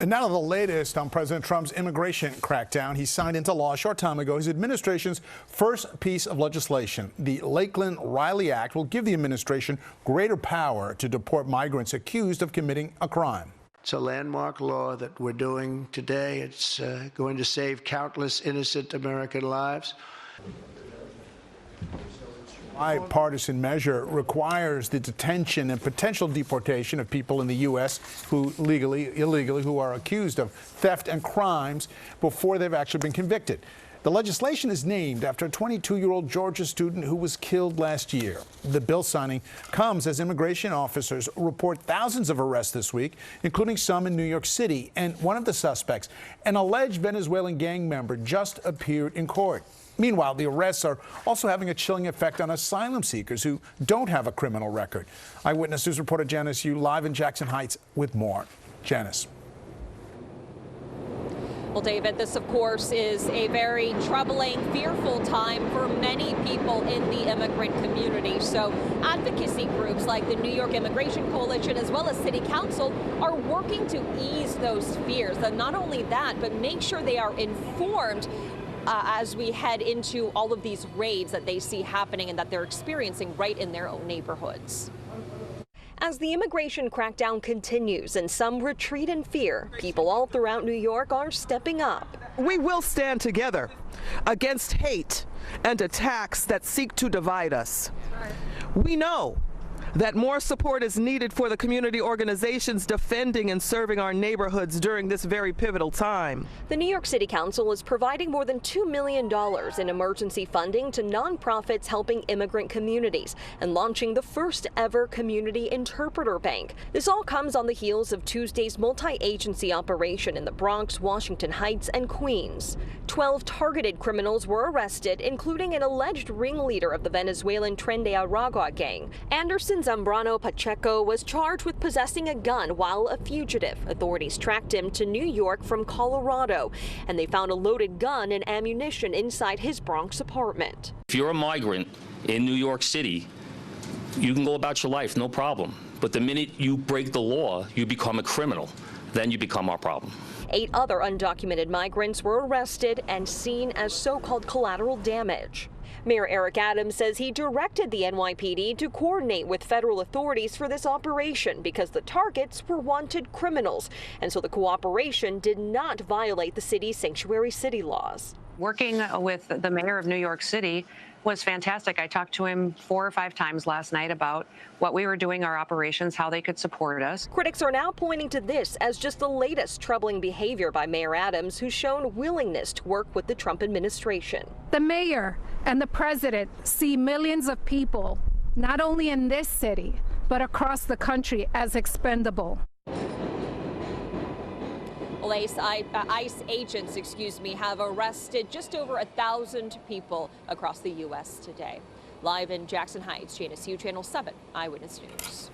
And now the latest on President Trump's immigration crackdown. He signed into law a short time ago his administration's first piece of legislation. The Lakeland-Riley Act will give the administration greater power to deport migrants accused of committing a crime. It's a landmark law that we're doing today. It's going to save countless innocent American lives. Bipartisan measure requires the detention and potential deportation of people in the U.S. who illegally who are accused of theft and crimes before they've actually been convicted. The legislation is named after a 22-year-old Georgia student who was killed last year. The bill signing comes as immigration officers report thousands of arrests this week, including some in New York City. And one of the suspects, an alleged Venezuelan gang member, just appeared in court. Meanwhile, the arrests are also having a chilling effect on asylum seekers who don't have a criminal record. Eyewitness News reporter Janice Yu live in Jackson Heights with more. Janice. Well, David, this, of course, is a very troubling, fearful time for many people in the immigrant community. So advocacy groups like the New York Immigration Coalition, as well as City Council, are working to ease those fears. And not only that, but make sure they are informed as we head into all of these raids that they see happening and that they're experiencing right in their own neighborhoods. As the immigration crackdown continues and some retreat in fear, people all throughout New York are stepping up. We will stand together against hate and attacks that seek to divide us. We know that more support is needed for the community organizations defending and serving our neighborhoods during this very pivotal time. The New York City Council is providing more than $2 million in emergency funding to nonprofits helping immigrant communities and launching the first ever community interpreter bank. This all comes on the heels of Tuesday's multi-agency operation in the Bronx, Washington Heights, and Queens. 12 targeted criminals were arrested, including an alleged ringleader of the Venezuelan Tren de Aragua gang. Anderson Zambrano Pacheco was charged with possessing a gun while a fugitive. Authorities tracked him to New York from Colorado, and they found a loaded gun and ammunition inside his Bronx apartment. If you're a migrant in New York City, you can go about your life, no problem. But the minute you break the law, you become a criminal. Then you become our problem. 8 other undocumented migrants were arrested and seen as so-called collateral damage. Mayor Eric Adams says he directed the NYPD to coordinate with federal authorities for this operation because the targets were wanted criminals, and so the cooperation did not violate the city's sanctuary city laws. Working with the mayor of New York City was fantastic. I talked to him 4 or 5 times last night about what we were doing, our operations, how they could support us. Critics are now pointing to this as just the latest troubling behavior by Mayor Adams, who's shown willingness to work with the Trump administration. The mayor and the president see millions of people, not only in this city, but across the country, as expendable. Well, ICE agents, have arrested just over 1,000 people across the U.S. today. Live in Jackson Heights, Janice Yu, Channel 7 Eyewitness News.